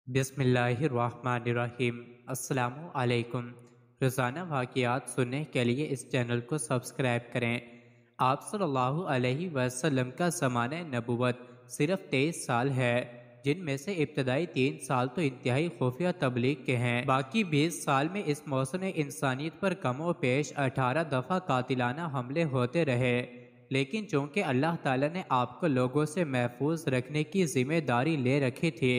بسم اللہ الرحمن الرحیم۔ السلام علیکم۔ روزانہ واقعات سننے کے لیے اس چینل کو سبسکرائب کریں۔ آپ صلی اللہ علیہ وسلم کا زمانہ نبوت صرف 23 سال ہے، جن میں سے ابتدائی 3 سال تو انتہائی خفیہ تبلیغ کے ہیں۔ باقی 20 سال میں اس موسم انسانیت پر کم و بیش 18 دفعہ قاتلانہ حملے ہوتے رہے، لیکن چونکہ اللہ تعالیٰ نے آپ کو لوگوں سے محفوظ رکھنے کی ذمہ داری لے رکھی تھی،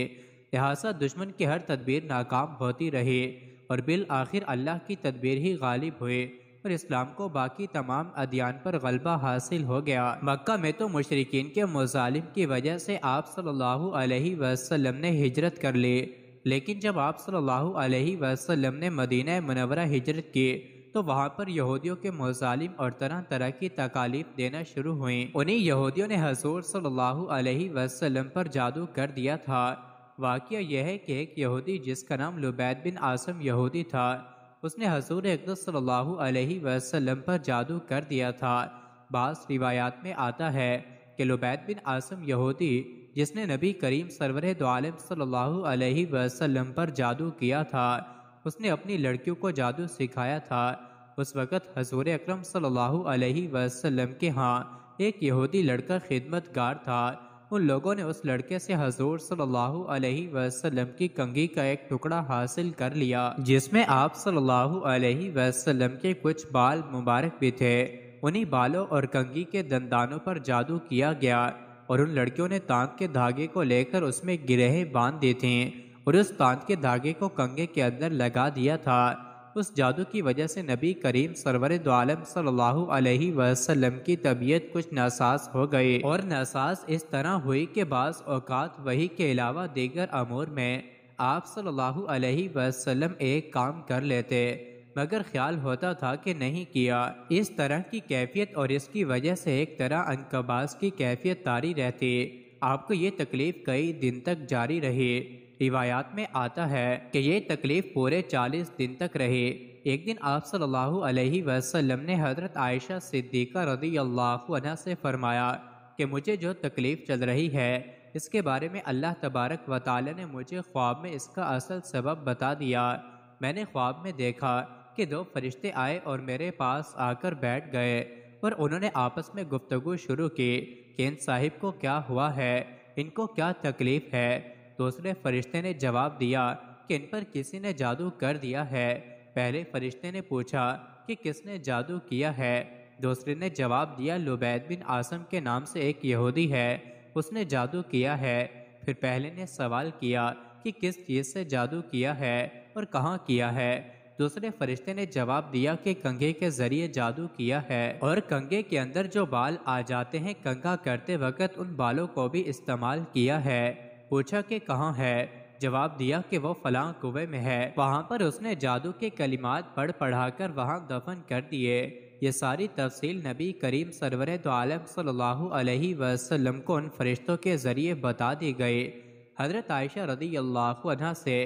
لہٰذا دشمن کی ہر تدبیر ناکام ہوتی رہی اور بالآخر اللہ کی تدبیر ہی غالب ہوئی اور اسلام کو باقی تمام ادیان پر غلبہ حاصل ہو گیا۔ مکہ میں تو مشرکین کے مظالم کی وجہ سے آپ صلی اللہ علیہ وسلم نے ہجرت کر لی، لیکن جب آپ صلی اللہ علیہ وسلم نے مدینہ منورہ ہجرت کی تو وہاں پر یہودیوں کے مظالم اور طرح طرح کی تکالیف دینا شروع ہوئیں۔ انہی یہودیوں نے حضور صلی اللہ علیہ وسلم پر جادو کر دیا تھا۔ واقعہ یہ ہے کہ ایک یہودی جس کا نام لبید بن عاصم یہودی تھا، اس نے حضور اقدس صلی اللہ علیہ وسلم پر جادو کر دیا تھا۔ بعض روایات میں آتا ہے کہ لبید بن عاصم یہودی جس نے نبی کریم سرور دو عالم صلی اللہ علیہ وسلم پر جادو کیا تھا، اس نے اپنی لڑکیوں کو جادو سکھایا تھا۔ اس وقت حضور اکرم صلی اللہ علیہ وسلم کے ہاں ایک یہودی لڑکا خدمت گار تھا۔ ان لوگوں نے اس لڑکے سے حضور صلی اللہ علیہ وسلم کی کنگھی کا ایک ٹکڑا حاصل کر لیا، جس میں آپ صلی اللہ علیہ وسلم کے کچھ بال مبارک بھی تھے۔ انہی بالوں اور کنگھی کے دندانوں پر جادو کیا گیا اور ان لڑکیوں نے تانت کے دھاگے کو لے کر اس میں گرہیں باندھ دی تھیں اور اس تانت کے دھاگے کو کنگھے کے اندر لگا دیا تھا۔ اس جادو کی وجہ سے نبی کریم سرور دو عالم صلی اللہ علیہ وسلم کی طبیعت کچھ ناساز ہو گئی، اور ناساز اس طرح ہوئی کہ بعض اوقات وحی کے علاوہ دیگر امور میں آپ صلی اللہ علیہ وسلم ایک کام کر لیتے مگر خیال ہوتا تھا کہ نہیں کیا۔ اس طرح کی کیفیت اور اس کی وجہ سے ایک طرح انقباض کی کیفیت طاری رہتی۔ آپ کو یہ تکلیف کئی دن تک جاری رہی۔ روایات میں آتا ہے کہ یہ تکلیف پورے 40 دن تک رہی۔ ایک دن آپ صلی اللہ علیہ وسلم نے حضرت عائشہ صدیقہ رضی اللہ عنہا سے فرمایا کہ مجھے جو تکلیف چل رہی ہے اس کے بارے میں اللہ تبارک و تعالی نے مجھے خواب میں اس کا اصل سبب بتا دیا۔ میں نے خواب میں دیکھا کہ 2 فرشتے آئے اور میرے پاس آ کر بیٹھ گئے اور انہوں نے آپس میں گفتگو شروع کی کہ ان صاحب کو کیا ہوا ہے، ان کو کیا تکلیف ہے۔ دوسرے فرشتے نے جواب دیا کہ ان پر کسی نے جادو کر دیا ہے۔ پہلے فرشتے نے پوچھا کہ کس نے جادو کیا ہے۔ دوسرے نے جواب دیا لبید بن عاصم کے نام سے ایک یہودی ہے، اس نے جادو کیا ہے۔ پھر پہلے نے سوال کیا کہ کس چیز سے جادو کیا ہے اور کہاں کیا ہے۔ دوسرے فرشتے نے جواب دیا کہ کنگھے کے ذریعے جادو کیا ہے اور کنگھے کے اندر جو بال آ جاتے ہیں کنگھا کرتے وقت ان بالوں کو بھی استعمال کیا ہے۔ پوچھا کہ کہاں ہے، جواب دیا کہ وہ فلاں کنویں میں ہے، وہاں پر اس نے جادو کے کلمات پڑھا کر وہاں دفن کر دیے۔ یہ ساری تفصیل نبی کریم سرور دو عالم صلی اللہ علیہ وسلم کو ان فرشتوں کے ذریعے بتا دی گئی۔ حضرت عائشہ رضی اللہ عنہا سے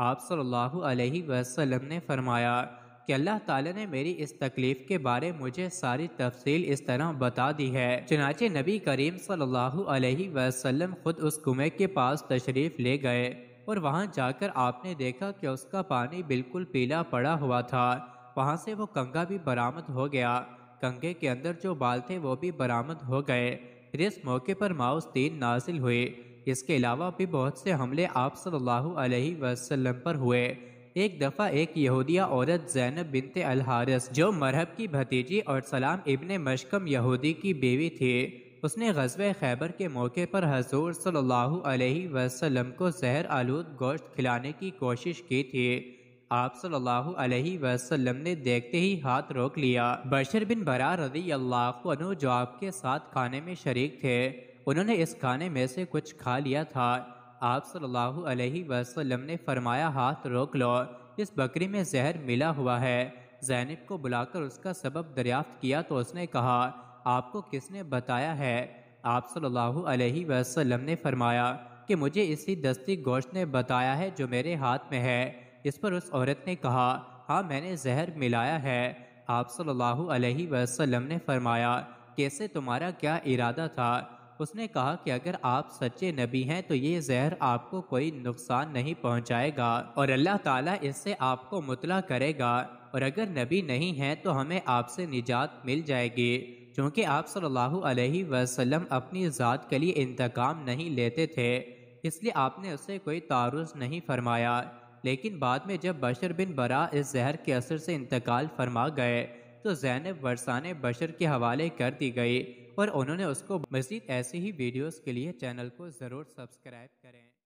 آپ صلی اللہ علیہ وسلم نے فرمایا کہ اللہ تعالیٰ نے میری اس تکلیف کے بارے مجھے ساری تفصیل اس طرح بتا دی ہے۔ چنانچہ نبی کریم صلی اللہ علیہ وسلم خود اس کنویں کے پاس تشریف لے گئے اور وہاں جا کر آپ نے دیکھا کہ اس کا پانی بالکل پیلا پڑا ہوا تھا۔ وہاں سے وہ کنگھا بھی برآمد ہو گیا، کنگھے کے اندر جو بال تھے وہ بھی برآمد ہو گئے۔ پھر اس موقع پر ماؤس 3 نازل ہوئے۔ اس کے علاوہ بھی بہت سے حملے آپ صلی اللہ علیہ وسلم پر ہوئے۔ ایک دفعہ ایک یہودیہ عورت زینب بنت الحارث جو مرہب کی بھتیجی اور سلام ابن مشکم یہودی کی بیوی تھی، اس نے غزوہ خیبر کے موقع پر حضور صلی اللہ علیہ وسلم کو زہر آلود گوشت کھلانے کی کوشش کی تھی۔ آپ صلی اللہ علیہ وسلم نے دیکھتے ہی ہاتھ روک لیا۔ بشر بن برا رضی اللہ عنہ جو آپ کے ساتھ کھانے میں شریک تھے، انہوں نے اس کھانے میں سے کچھ کھا لیا تھا۔ آپ صلی اللہ علیہ وسلم نے فرمایا ہاتھ روک لو، اس بکری میں زہر ملا ہوا ہے۔ زینب کو بلا کر اس کا سبب دریافت کیا تو اس نے کہا آپ کو کس نے بتایا ہے؟ آپ صلی اللہ علیہ وسلم نے فرمایا کہ مجھے اسی دستی گوشت نے بتایا ہے جو میرے ہاتھ میں ہے۔ اس پر اس عورت نے کہا ہاں میں نے زہر ملایا ہے۔ آپ صلی اللہ علیہ وسلم نے فرمایا کہ اس سے تمہارا کیا ارادہ تھا؟ اس نے کہا کہ اگر آپ سچے نبی ہیں تو یہ زہر آپ کو کوئی نقصان نہیں پہنچائے گا اور اللہ تعالیٰ اس سے آپ کو مطلع کرے گا، اور اگر نبی نہیں ہیں تو ہمیں آپ سے نجات مل جائے گی۔ چونکہ آپ صلی اللہ علیہ وسلم اپنی ذات کے لیے انتقام نہیں لیتے تھے، اس لیے آپ نے اسے کوئی تعرض نہیں فرمایا۔ لیکن بعد میں جب بشر بن برا اس زہر کے اثر سے انتقال فرما گئے تو زینب ورثان بشر کے حوالے کر دی گئی، اور انہوں نے اس کو مزید ایسی ہی ویڈیوز کے لیے چینل کو ضرور سبسکرائب کریں۔